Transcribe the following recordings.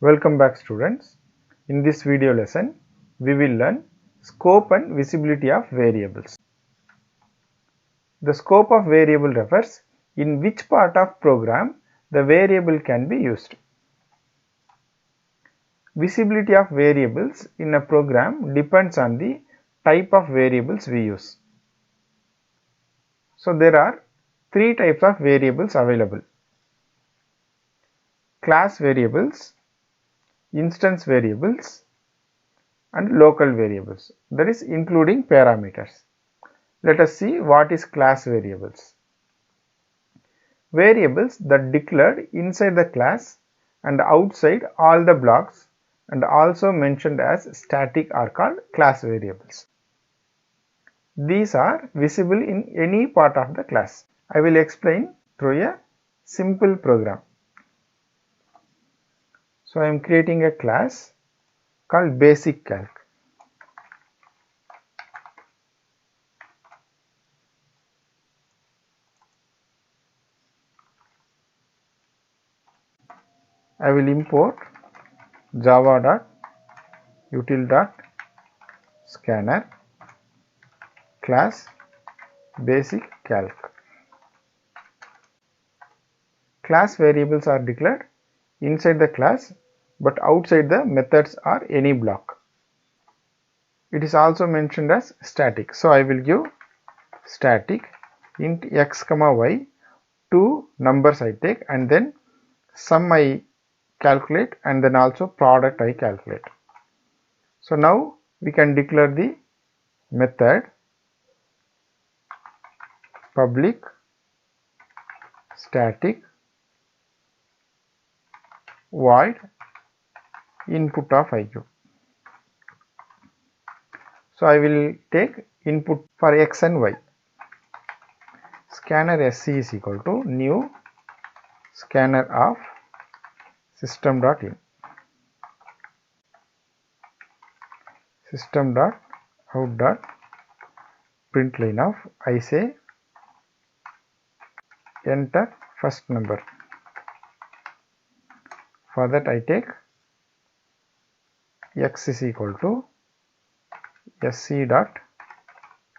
Welcome back, students. In this video lesson, we will learn scope and visibility of variables. The scope of variable refers in which part of program the variable can be used. Visibility of variables in a program depends on the type of variables we use. So there are three types of variables available: class variables, instance variables, and local variables, that is including parameters. Let us see what is class variables. Variables that declared inside the class and outside all the blocks and also mentioned as static are called class variables. These are visible in any part of the class. I will explain through a simple program. So I am creating a class called basic calc. I will import java.util.scanner class basic calc. Class variables are declared inside the class but outside the methods or any block. It is also mentioned as static. So I will give static int x comma y, two numbers I take, and then sum I calculate, and then also product I calculate. So now we can declare the method public static void input of iq. So I will take input for x and y. Scanner sc is equal to new scanner of system.in, system.out.println of I say enter first number. For that I take x is equal to sc dot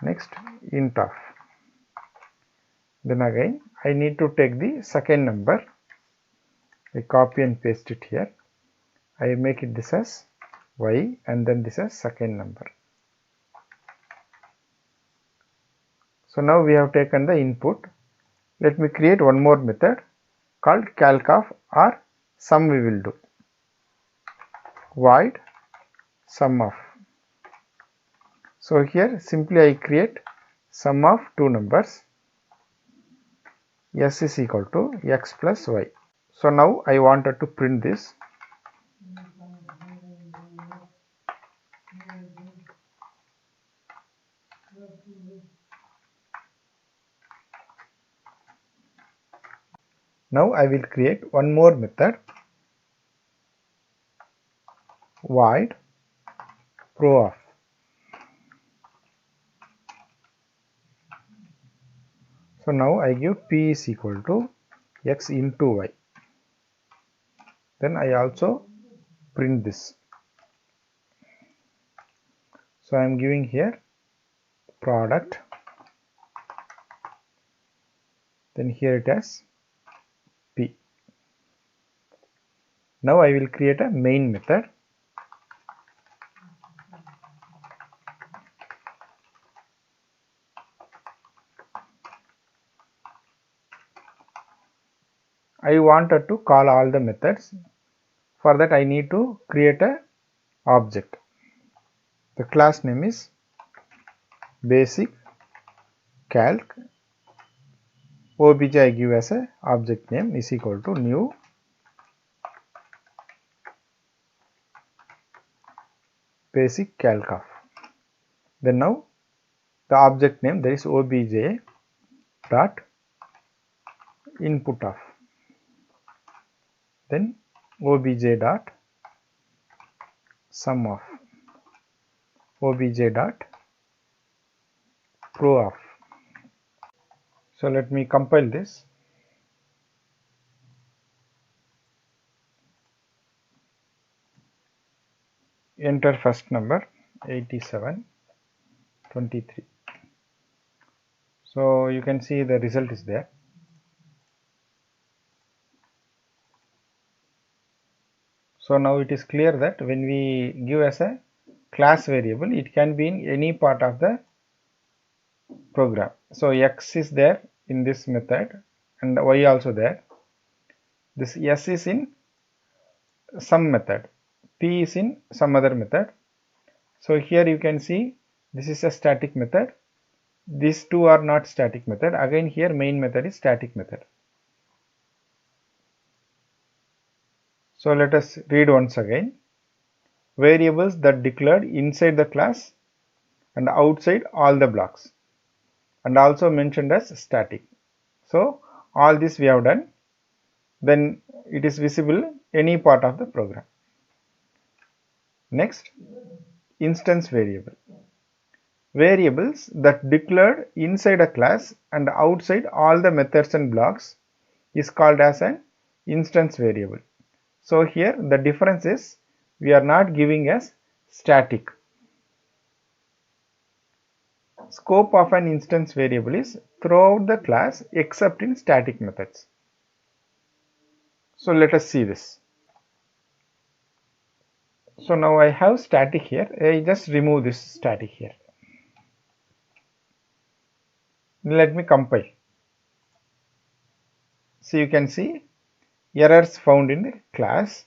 next int of. Then again I need to take the second number. I copy and paste it here. I make it this as y and then this as second number. So now we have taken the input. Let me create one more method called calc of, or sum we will do. Void sum of. So here simply I create sum of two numbers. S is equal to x plus y. So now I wanted to print this. Now I will create one more method, void pro of. So now I give p is equal to x into y. Then I also print this. So I am giving here product. Then here it has p. Now I will create a main method. I wanted to call all the methods. For that I need to create a object. The class name is basic calc. Obj I give as a object name is equal to new basic calc of. Then now the object name, that is obj dot input of. Then obj dot sum of, obj dot pro of. So let me compile this. enter first number 8723. So you can see the result is there. So now it is clear that when we give as a class variable, it can be in any part of the program. So x is there in this method and y also there. This s is in some method, p is in some other method. So here you can see this is a static method. These two are not static method. Again here main method is static method. So let us read once again. Variables that declared inside the class and outside all the blocks, and also mentioned as static. So all this we have done. Then it is visible any part of the program. Next, instance variable. Variables that declared inside a class and outside all the methods and blocks is called as an instance variable. So here the difference is we are not giving as static. Scope of an instance variable is throughout the class except in static methods. So let us see this. So now I have static here. I just remove this static here. Let me compile. So you can see errors found in the class.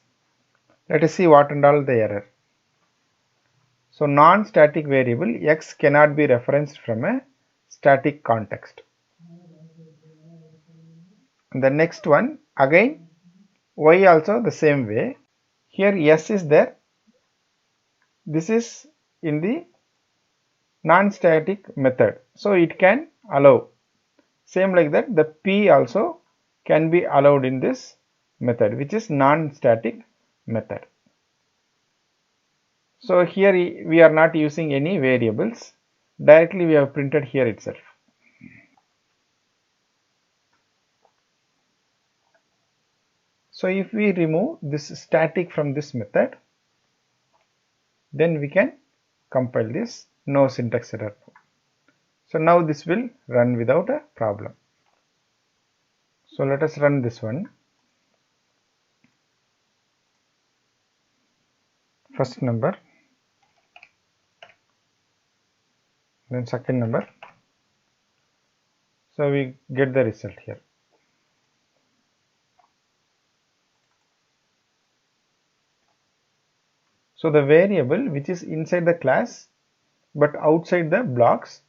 Let us see what and all the error. So non-static variable x cannot be referenced from a static context. And the next one again y also the same way. Here s is there. This is in the non-static method. So it can allow. Same like that the p also can be allowed in this method which is non-static method. So here we are not using any variables, directly we have printed here itself. So if we remove this static from this method, then we can compile this, no syntax error. So now this will run without a problem. So let us run this one. First number, then second number. So we get the result here. So the variable which is inside the class but outside the blocks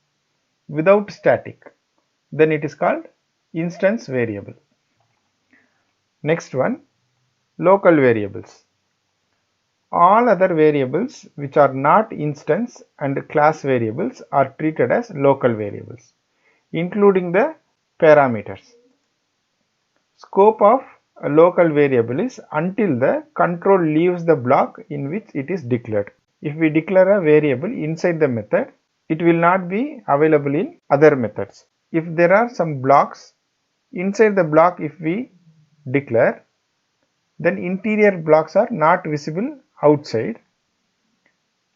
without static, then it is called instance variable. Next one, local variables. All other variables which are not instance and class variables are treated as local variables, including the parameters. Scope of a local variable is until the control leaves the block in which it is declared. If we declare a variable inside the method, it will not be available in other methods. If there are some blocks inside the block, if we declare, then interior blocks are not visible outside.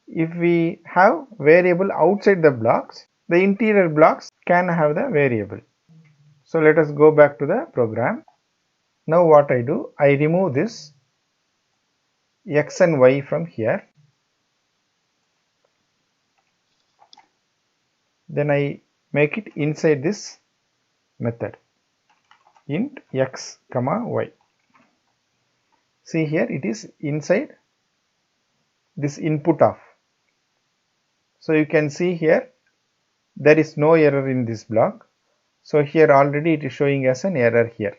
If we have variable outside the blocks, the interior blocks can have the variable. So let us go back to the program. Now what I do, I remove this x and y from here. Then I make it inside this method, int x comma y. See here it is inside this input of. So you can see here there is no error in this block. So here already it is showing as an error here,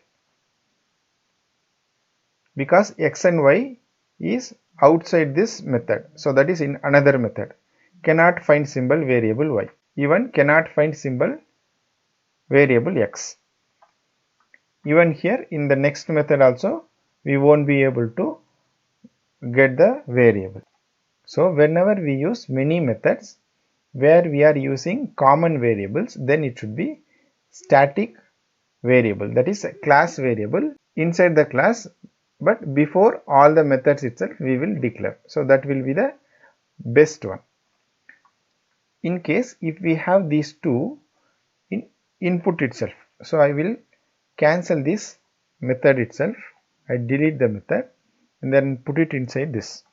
because x and y is outside this method. So that is in another method. Cannot find symbol variable y, even cannot find symbol variable x. Even here in the next method also we won't be able to get the variable. So whenever we use many methods where we are using common variables, then it should be static variable, that is a class variable inside the class, but before all the methods itself we will declare. So that will be the best one. In case if we have these two in input itself, so I will cancel this method itself. I delete the method and then put it inside this.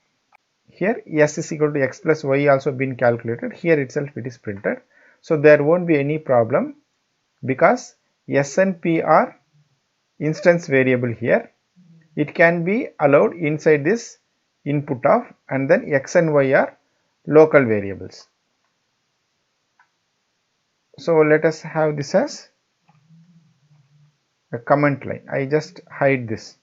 Here s is equal to x plus y also been calculated. Here itself it is printed. So there won't be any problem because s and p are instance variable here. It can be allowed inside this input of, and then x and y are local variables. So let us have this as a comment line. I just hide this.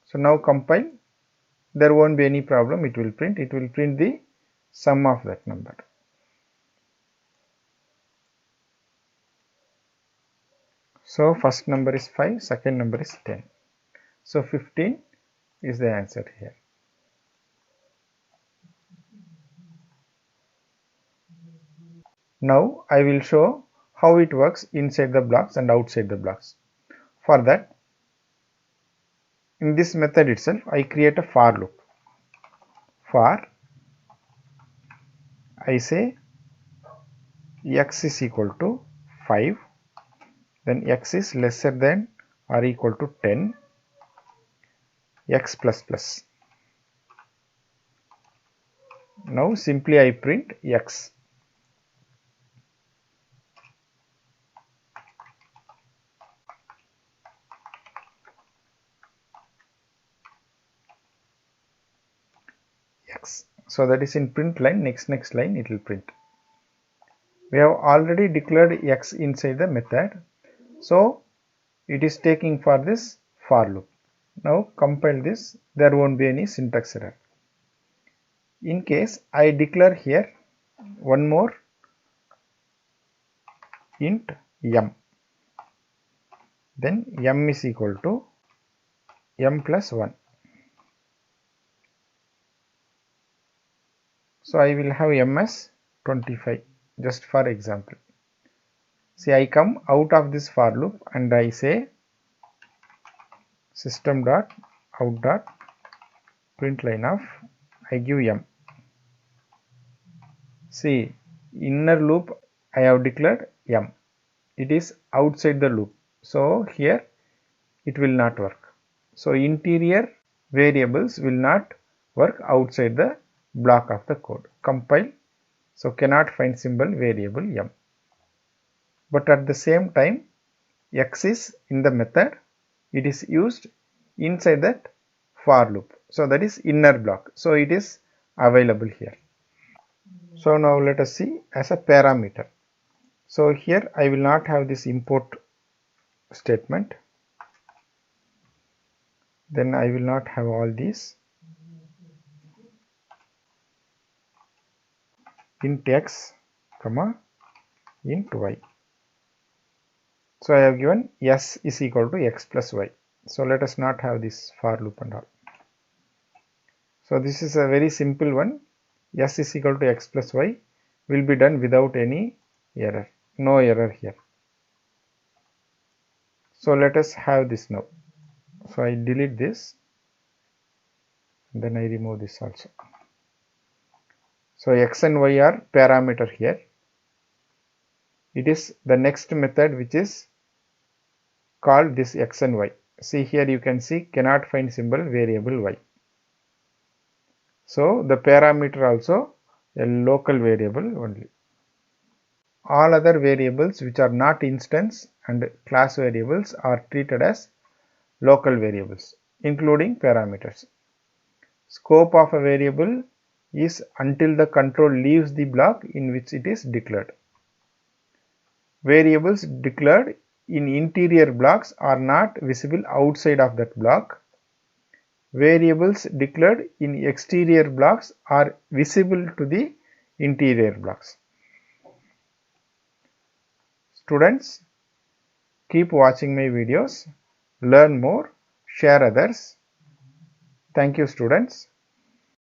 So now compile, there won't be any problem, it will print the sum of that number. So first number is 5, second number is 10. So 15 is the answer here. Now I will show how it works inside the blocks and outside the blocks. For that, in this method itself, I create a for loop. For I say x is equal to 5, then x is lesser than or equal to 10, x plus plus. Now simply I print x. X. So that is in print line, next line it will print. We have already declared x inside the method, so it is taking for this for loop. Now compile this, there won't be any syntax error. In case I declare here one more int m, then m is equal to m plus 1. So I will have m as 25, just for example. See, I come out of this for loop and I say system dot out dot print line of, I give m. See, inner loop I have declared m. It is outside the loop. So here it will not work. So interior variables will not work outside the block of the code. Compile. So cannot find symbol variable m. But at the same time, x is in the method. It is used inside that for loop. So that is inner block. So it is available here. So now let us see as a parameter. So here I will not have this import statement. Then I will not have all these. Int x, comma, int y. So I have given s is equal to x plus y. So let us not have this for loop and all. So this is a very simple one. S is equal to x plus y will be done without any error. No error here. So let us have this now. So I delete this. And then I remove this also. So x and y are parameter here. It is the next method which is called this x and y. See, here you can see cannot find symbol variable y. So the parameter also a local variable only. All other variables which are not instance and class variables are treated as local variables, including parameters. Scope of a variable is until the control leaves the block in which it is declared. Variables declared in interior blocks are not visible outside of that block. Variables declared in exterior blocks are visible to the interior blocks. Students, keep watching my videos, learn more, share others. Thank you, students.